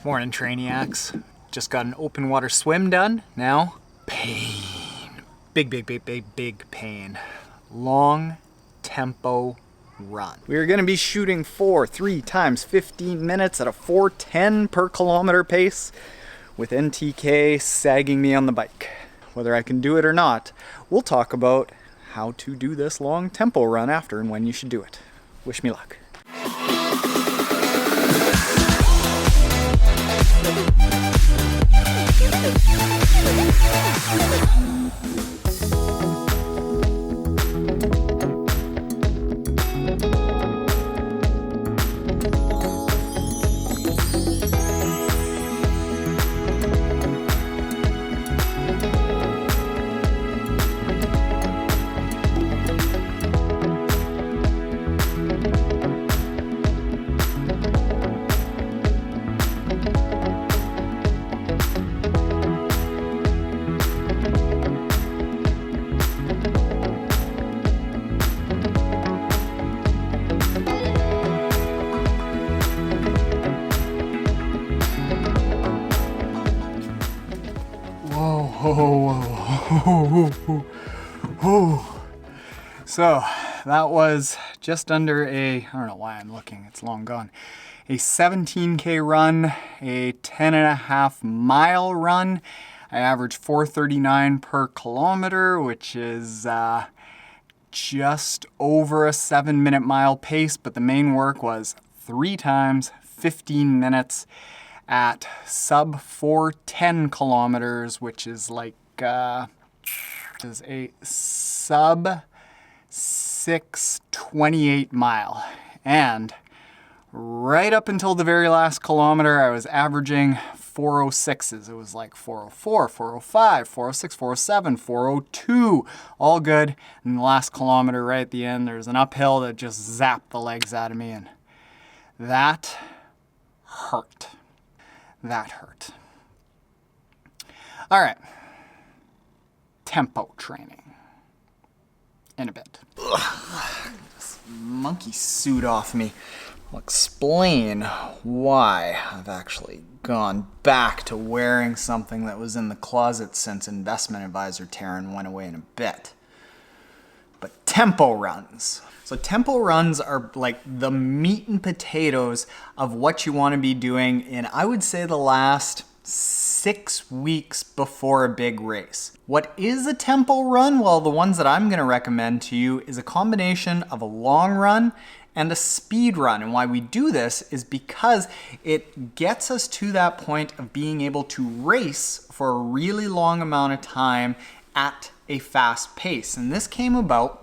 Morning, Trainiacs. Just got an open water swim done. Now, pain. Big pain. Long tempo run. We're gonna be shooting for 3 times 15 minutes at a 4:10 per kilometer pace with NTK sagging me on the bike. Whether I can do it or not, we'll talk about how to do this long tempo run after and when you should do it. Wish me luck. So that was just under I don't know why I'm looking, it's long gone, a 17K run, a 10.5 mile run. I averaged 4:39 per kilometer, which is just over a 7-minute mile pace, but the main work was 3 times 15 minutes at sub 4:10 kilometers, which is like is a sub 6:28 mile. And right up until the very last kilometer, I was averaging 406s. It was like 404, 405, 406, 407, 402, all good. And the last kilometer right at the end, there's an uphill that just zapped the legs out of me, and that hurt. That hurt. All right. Tempo training. In a bit. Ugh, this monkey suit off me. I'll explain why I've actually gone back to wearing something that was in the closet since investment advisor Taren went away in a bit. But tempo runs. So tempo runs are like the meat and potatoes of what you want to be doing in, I would say, the last 6 weeks before a big race. What is a tempo run? Well, the ones that I'm going to recommend to you is a combination of a long run and a speed run. And why we do this is because it gets us to that point of being able to race for a really long amount of time at a fast pace. And this came about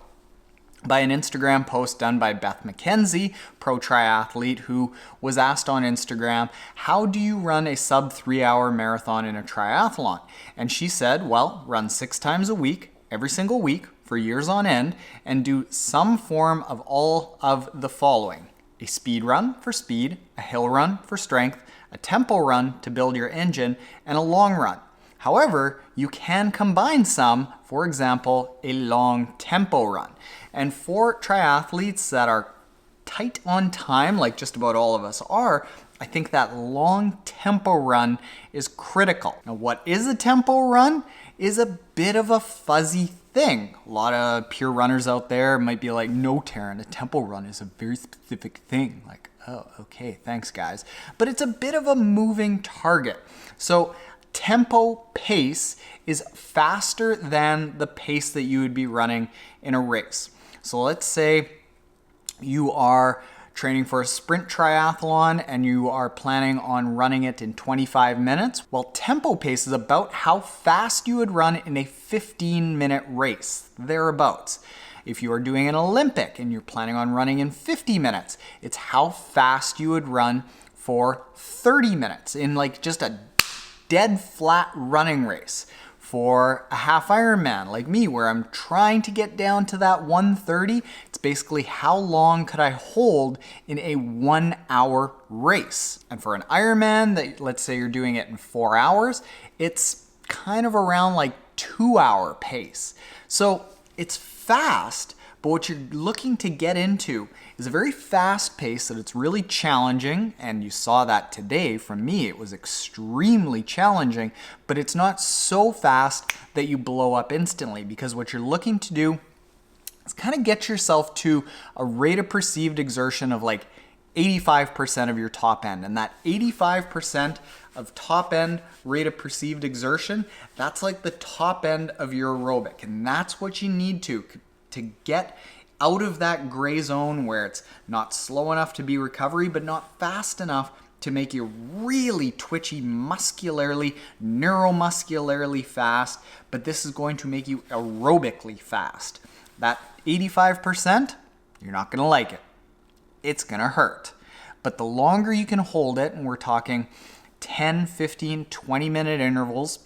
by an Instagram post done by Beth McKenzie, pro triathlete, who was asked on Instagram, how do you run a sub 3-hour marathon in a triathlon? And she said, well, run 6 times a week, every single week for years on end, and do some form of all of the following: a speed run for speed, a hill run for strength, a tempo run to build your engine, and a long run. However, you can combine some, for example, a long tempo run. And for triathletes that are tight on time, like just about all of us are, I think that long tempo run is critical. Now, what is a tempo run is a bit of a fuzzy thing. A lot of pure runners out there might be like, no, Taren, a tempo run is a very specific thing. Like, oh, okay, thanks guys. But it's a bit of a moving target. So tempo pace is faster than the pace that you would be running in a race. So let's say you are training for a sprint triathlon and you are planning on running it in 25 minutes. Well, tempo pace is about how fast you would run in a 15-minute race, thereabouts. If you are doing an Olympic and you're planning on running in 50 minutes, it's how fast you would run for 30 minutes in like just a dead flat running race. For a half Ironman like me, where I'm trying to get down to that 1:30, it's basically how long could I hold in a 1-hour race. And for an Ironman, that let's say you're doing it in 4 hours, it's kind of around like 2-hour pace. So it's fast, But what you're looking to get into is a very fast pace that it's really challenging, and you saw that today from me. It was extremely challenging, but it's not so fast that you blow up instantly, because what you're looking to do is kind of get yourself to a rate of perceived exertion of like 85% of your top end. And that 85% of top end rate of perceived exertion, that's like the top end of your aerobic. And that's what you need to get out of that gray zone where it's not slow enough to be recovery, but not fast enough to make you really twitchy muscularly, neuromuscularly fast. But this is going to make you aerobically fast. That 85%, you're not gonna like it. It's gonna hurt. But the longer you can hold it, and we're talking 10, 15, 20-minute intervals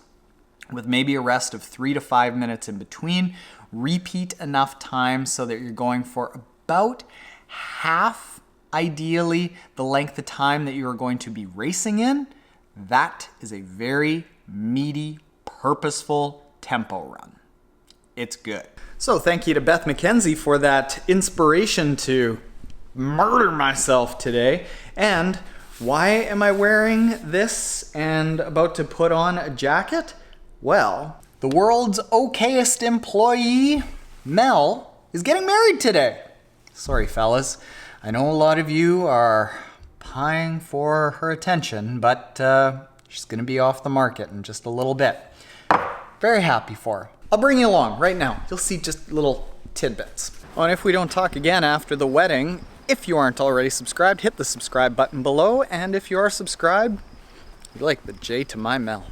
with maybe a rest of 3 to 5 minutes in between, repeat enough times so that you're going for about half, ideally, the length of time that you are going to be racing in, that is a very meaty, purposeful tempo run. It's good. So thank you to Beth McKenzie for that inspiration to murder myself today. And why am I wearing this and about to put on a jacket? Well, the world's okayest employee, Mel, is getting married today. Sorry, fellas. I know a lot of you are pieing for her attention, but she's gonna be off the market in just a little bit. Very happy for her. I'll bring you along right now. You'll see just little tidbits. Oh, and if we don't talk again after the wedding, if you aren't already subscribed, hit the subscribe button below. And if you are subscribed, you're like the J to my Mel.